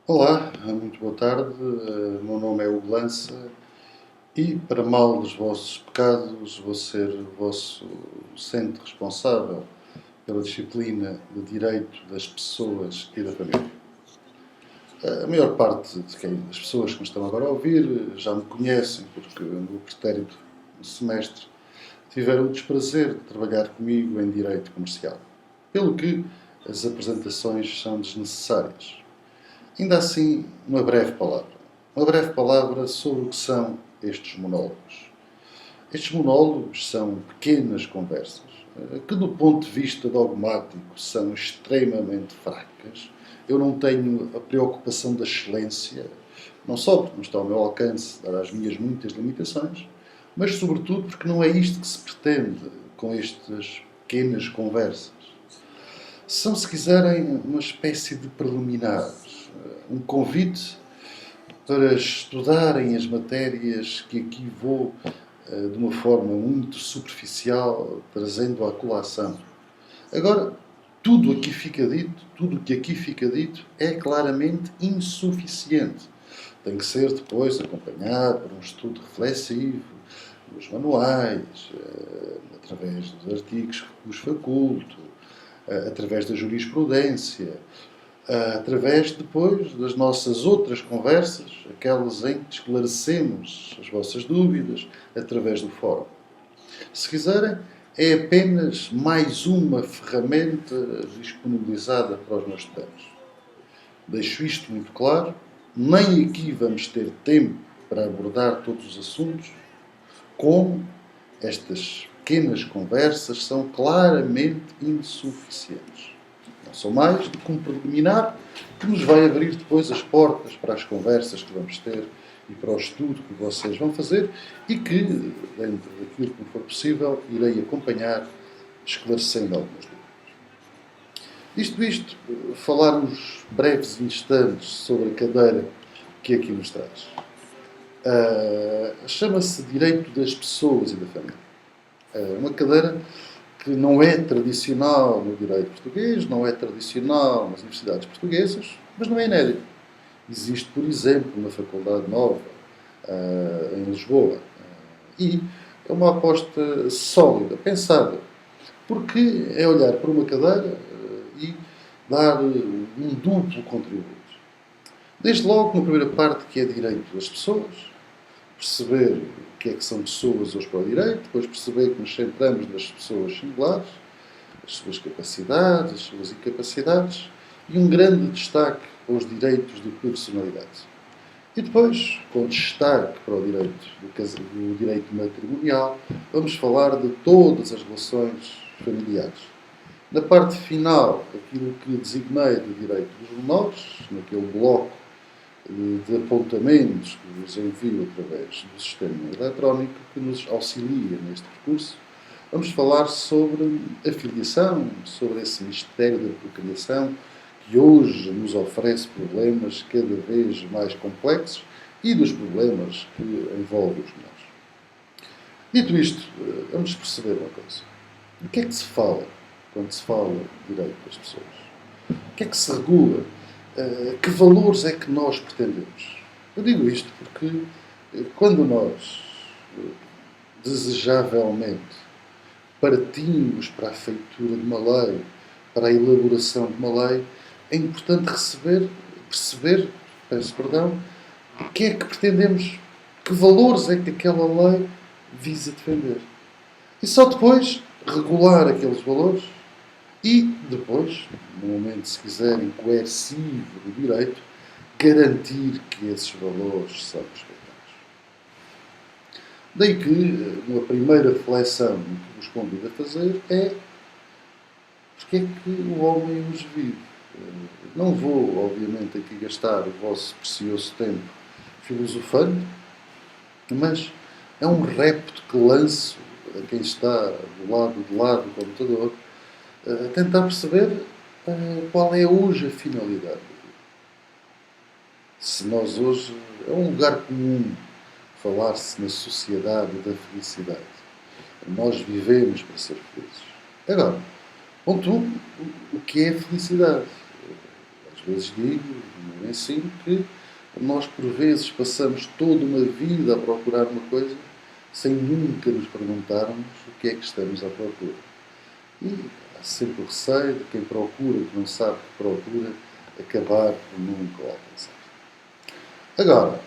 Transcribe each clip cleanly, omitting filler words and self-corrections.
Olá, muito boa tarde. O meu nome é Hugo Lança e, para mal dos vossos pecados, vou ser o vosso centro responsável pela disciplina de direito das pessoas e da família. A maior parte das pessoas que me estão agora a ouvir já me conhecem, porque no pretérito semestre tiveram o desprazer de trabalhar comigo em direito comercial, pelo que as apresentações são desnecessárias. Ainda assim, uma breve palavra. Uma breve palavra sobre o que são estes monólogos. Estes monólogos são pequenas conversas que, do ponto de vista dogmático, são extremamente fracas. Eu não tenho a preocupação da excelência, não só porque não está ao meu alcance, dadas as minhas muitas limitações, mas sobretudo porque não é isto que se pretende com estas pequenas conversas. São, se quiserem, uma espécie de preliminares, um convite para estudarem as matérias que aqui vou, de uma forma muito superficial, trazendo à colação. Agora, tudo o que aqui fica dito é claramente insuficiente. Tem que ser depois acompanhado por um estudo reflexivo, nos manuais, através dos artigos que vos faculto, através da jurisprudência, através depois das nossas outras conversas, aquelas em que esclarecemos as vossas dúvidas, através do fórum. Se quiserem, é apenas mais uma ferramenta disponibilizada para os meus estudantes. Deixo isto muito claro, nem aqui vamos ter tempo para abordar todos os assuntos, como estas pequenas conversas são claramente insuficientes. Não são mais do que um preliminar que nos vai abrir depois as portas para as conversas que vamos ter e para o estudo que vocês vão fazer e que, dentro daquilo que me for possível, irei acompanhar, esclarecendo algumas dúvidas. Dito isto, falar uns breves instantes sobre a cadeira que aqui nos traz. Chama-se Direito das Pessoas e da Família. Uma cadeira que não é tradicional no direito português, não é tradicional nas universidades portuguesas, mas não é inédito. Existe, por exemplo, na Faculdade Nova, em Lisboa. E é uma aposta sólida, pensada, porque é olhar para uma cadeira e dar um duplo contributo. Desde logo, na primeira parte, que é direito das pessoas, perceber o que é que são pessoas hoje para o direito, depois perceber que nos centramos nas pessoas singulares, as suas capacidades, as suas incapacidades, e um grande destaque aos direitos de personalidade. E depois, com destaque para o direito do direito matrimonial, vamos falar de todas as relações familiares. Na parte final, aquilo que designei de direito dos menores, naquele bloco de apontamentos que vos envio através do sistema eletrónico que nos auxilia neste percurso, vamos falar sobre a filiação, sobre esse mistério da procriação que hoje nos oferece problemas cada vez mais complexos e dos problemas que envolvem os menores. Dito isto, vamos perceber uma coisa. De que é que se fala quando se fala de direito das pessoas? O que é que se regula? Que valores é que nós pretendemos? Eu digo isto porque quando nós, desejavelmente, partimos para a feitura de uma lei, para a elaboração de uma lei, é importante perceber, peço perdão, o que é que pretendemos, que valores é que aquela lei visa defender. E só depois regular aqueles valores e depois, no momento, se quiserem, coercivo do direito, garantir que esses valores são respeitados. Daí que uma primeira reflexão que vos convido a fazer é porque é que o homem os vive. Não vou, obviamente, aqui gastar o vosso precioso tempo filosofando, mas é um repto que lanço a quem está do lado de lá do computador, a tentar perceber qual é hoje a finalidade da vida. Se nós hoje... É um lugar comum falar-se na sociedade da felicidade. Nós vivemos para ser felizes. Agora, ponto um, o que é felicidade? Às às vezes digo, no ensino, que nós por vezes passamos toda uma vida a procurar uma coisa sem nunca nos perguntarmos o que é que estamos à procura. E há sempre o receio de quem procura, que não sabe que procura, acabar por nunca o alcançar. Agora,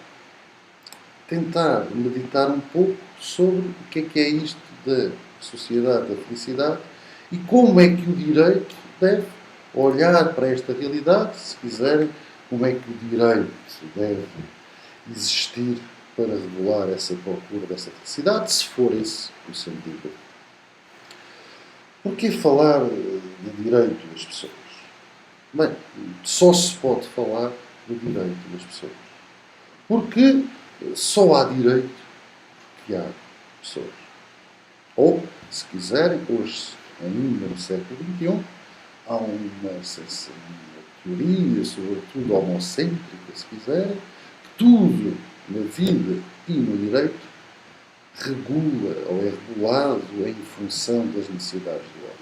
tentar meditar um pouco sobre o que é isto da sociedade da felicidade e como é que o direito deve olhar para esta realidade, se quiserem, como é que o direito deve existir para regular essa procura dessa felicidade, se for esse o sentido. Por que falar de direito das pessoas? Bem, só se pode falar do direito das pessoas. Porque só há direito porque há pessoas. Ou, se quiserem, hoje, ainda no século XXI, há uma teoria, sobretudo homocêntrica, se quiserem, que tudo na vida e no direito regula ou é regulado em função das necessidades do homem.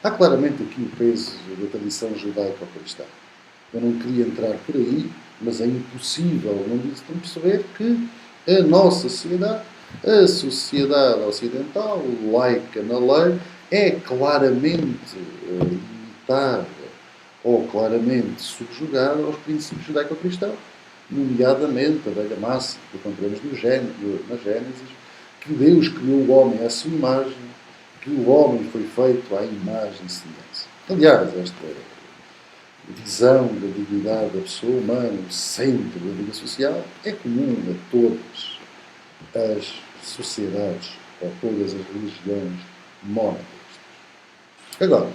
Há claramente aqui o peso da tradição judaico-cristã. Eu não queria entrar por aí, mas é impossível não perceber que a nossa sociedade, a sociedade ocidental, laica na lei, é claramente limitada ou claramente subjugada aos princípios judaico-cristãos, nomeadamente a velha máxima que encontramos na Gênesis, que Deus criou o homem à sua imagem, que o homem foi feito à imagem e semelhança. Aliás, esta visão da dignidade da pessoa humana, o centro da vida social, é comum a todas as sociedades, a todas as religiões monoteístas. Agora,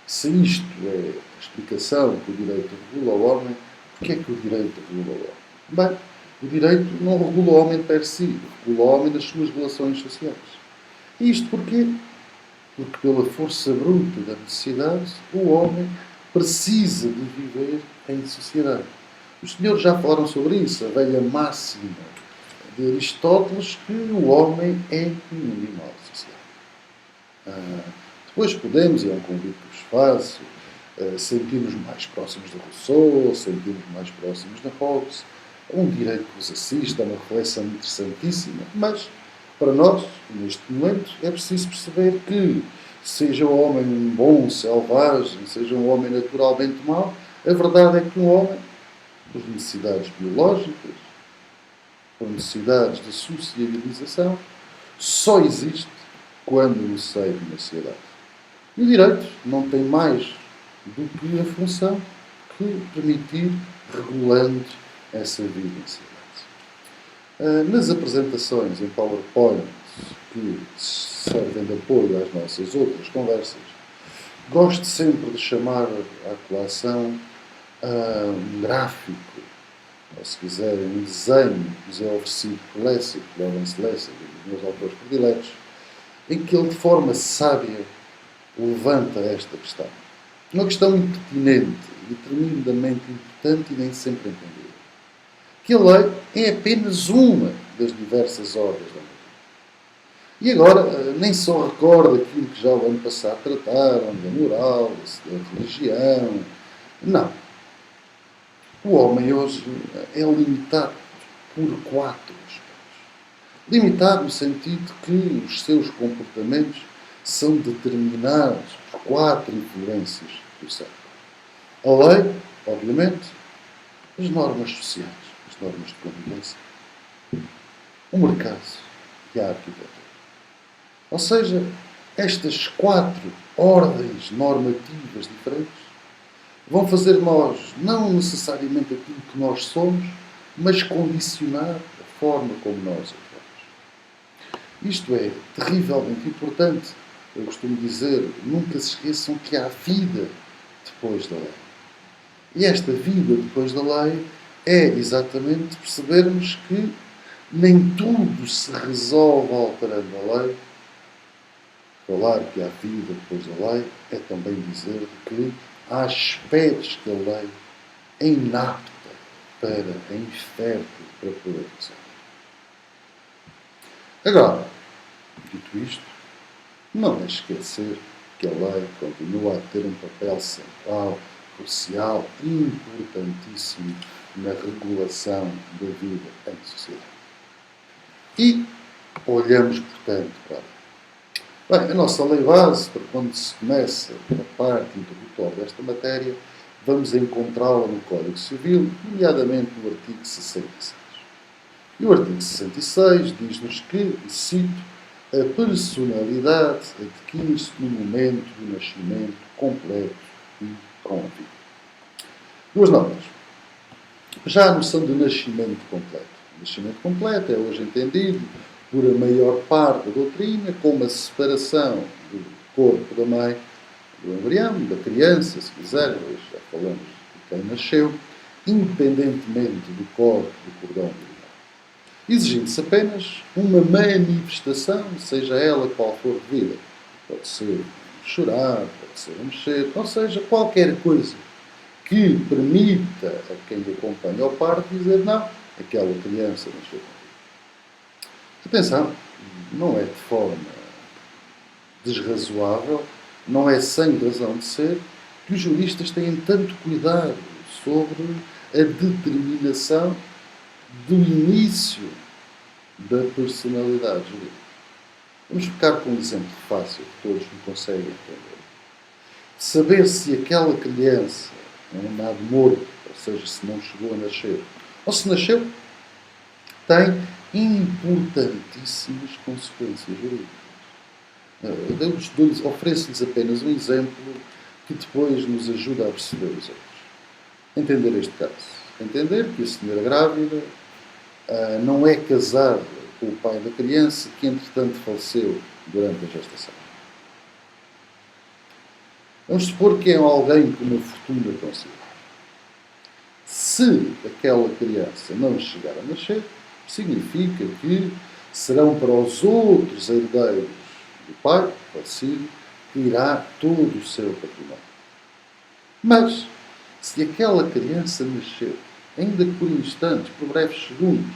se isto é a explicação que o direito regula o homem, porquê é que o direito regula o homem? Bem, o direito não regula o homem per si, regula o homem nas suas relações sociais. E isto porquê? Porque pela força bruta da necessidade, o homem precisa de viver em sociedade. Os senhores já falaram sobre isso, a velha máxima de Aristóteles, que o homem é um animal social. Depois podemos, e é um convite que vos faço, sentir-nos mais próximos de Rousseau, sentir-nos mais próximos de Hobbes. É um direito que vos assiste, é uma reflexão interessantíssima, mas para nós, neste momento, é preciso perceber que, seja o homem um bom, selvagem, seja um homem naturalmente mau, a verdade é que um homem, por necessidades biológicas, por necessidades de sociabilização, só existe quando no seio de uma sociedade. E o direito não tem mais do que a função que permitir regulando essa vida em sociedade. Nas apresentações em PowerPoint que servem de apoio às nossas outras conversas, gosto sempre de chamar à colação um gráfico, ou se quiserem, um desenho que nos é oferecido por Lessig, Lawrence Lessig, um dos meus autores prediletos, em que ele, de forma sábia, levanta esta questão. Uma questão muito pertinente e tremendamente importante e nem sempre entendida. Que a lei é apenas uma das diversas ordens da lei. E agora, nem só recordo aquilo que já o ano passado trataram, da moral, da religião. Não. O homem hoje é limitado por 4 aspectos. Limitado no sentido que os seus comportamentos são determinados por 4 influências do século. A lei, obviamente, as normas sociais, as normas de convivência, o mercado e a arquitetura. Ou seja, estas 4 ordens normativas diferentes vão fazer nós, não necessariamente aquilo que nós somos, mas condicionar a forma como nós atuamos. Isto é terrivelmente importante. Eu costumo dizer, nunca se esqueçam que há vida depois da lei. E esta vida depois da lei é exatamente percebermos que nem tudo se resolve alterando a lei. Falar que há vida depois da lei é também dizer que há aspectos que a lei é inapta para, é infértil para poder resolver. Agora, dito isto, não é esquecer que a lei continua a ter um papel central crucial, importantíssimo na regulação da vida em sociedade. E olhamos, portanto, para a nossa lei base, para quando se começa a parte introdutória desta matéria, vamos encontrá-la no Código Civil, nomeadamente no artigo 66. E o artigo 66 diz-nos que, e cito, a personalidade adquire-se no momento do nascimento completo e convívio. Duas notas. Já a noção de nascimento completo. O nascimento completo é hoje entendido por a maior parte da doutrina como a separação do corpo da mãe, do embrião, da criança, se quiser, hoje já falamos de quem nasceu, independentemente do corpo, do cordão umbilical. Exigindo-se apenas uma manifestação, seja ela qual for devida. Pode ser chorar, pode ser mexer, ou seja, qualquer coisa que permita a quem lhe acompanha ao parto dizer não, aquela criança nasceu com vida. Atenção, não é de forma desrazoável, não é sem razão de ser, que os juristas têm tanto cuidado sobre a determinação do início da personalidade jurídica. Vamos ficar com um exemplo fácil que todos me conseguem entender. Saber se aquela criança é um nado morto, ou seja, se não chegou a nascer, ou se nasceu, tem importantíssimas consequências jurídicas. Ofereço-lhes apenas um exemplo que depois nos ajuda a perceber os outros. Entender este caso. Entender que a senhora grávida não é casada com o pai da criança, que entretanto faleceu durante a gestação. Vamos supor que é alguém com uma fortuna considerável. Se aquela criança não chegar a nascer, significa que serão para os outros herdeiros do pai, falecido, que irá todo o seu património. Mas, se aquela criança nasceu, ainda que por instantes, por breves segundos,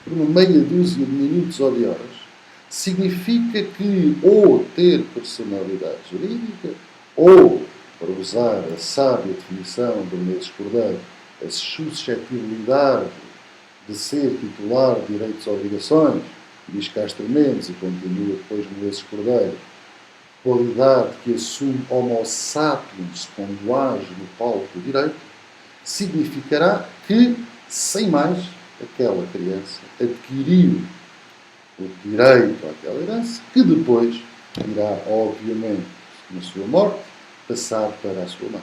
por uma meia dúzia de minutos ou de horas, significa que ou ter personalidade jurídica, ou, para usar a sábia definição do Menezes Cordeiro, a suscetibilidade de ser titular de direitos e obrigações, diz Castro Mendes e continua depois Menezes Cordeiro, qualidade que assume homo sapiens quando age no palco do direito, significará que, sem mais, aquela criança adquiriu o direito àquela herança, que depois irá, obviamente, na sua morte, passar para a sua mãe.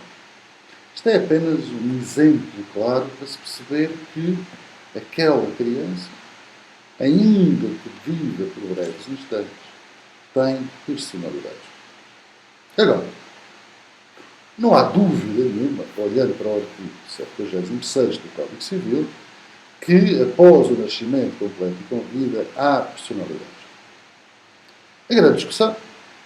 Isto é apenas um exemplo claro para se perceber que aquela criança, ainda que viva por breves instantes, tem personalidade. Agora, não há dúvida nenhuma, olhando para o artigo 76 do Código Civil, que após o nascimento completo e com vida há personalidade. A grande discussão,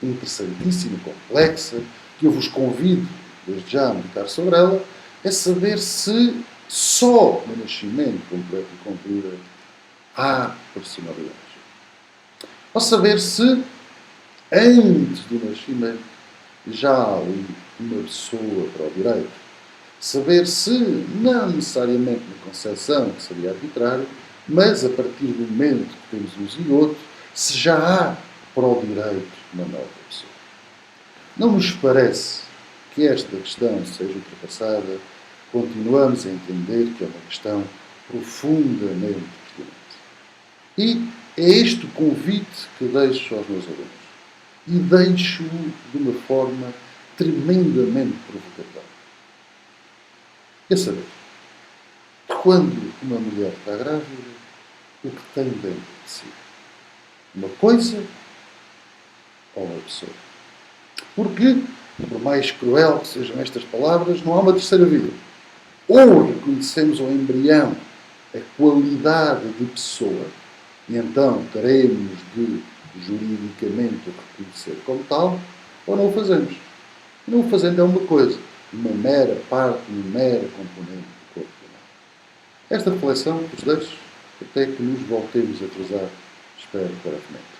interessantíssima, complexa, que eu vos convido desde já a meditar sobre ela, é saber se só no nascimento completo e com vida há personalidade. Ou saber se antes do nascimento já há ali uma pessoa para o direito. Saber se, não necessariamente na concepção, que seria arbitrário, mas a partir do momento que temos uns e outros, se já há para o direito uma nova pessoa. Não nos parece que esta questão seja ultrapassada, continuamos a entender que é uma questão profundamente pertinente. E é este o convite que deixo aos meus alunos. E deixo-o de uma forma tremendamente provocatória. Quer saber, quando uma mulher está grávida, o que tem dentro de si? Uma coisa ou uma pessoa? Porque, por mais cruel que sejam estas palavras, não há uma terceira vida. Ou reconhecemos ao embrião a qualidade de pessoa, e então teremos de juridicamente o reconhecer como tal, ou não o fazemos. Não o fazendo é uma coisa, uma mera parte, uma mera componente do corpo humano. Esta reflexão vos deixo até que nos voltemos a cruzar, espero brevemente.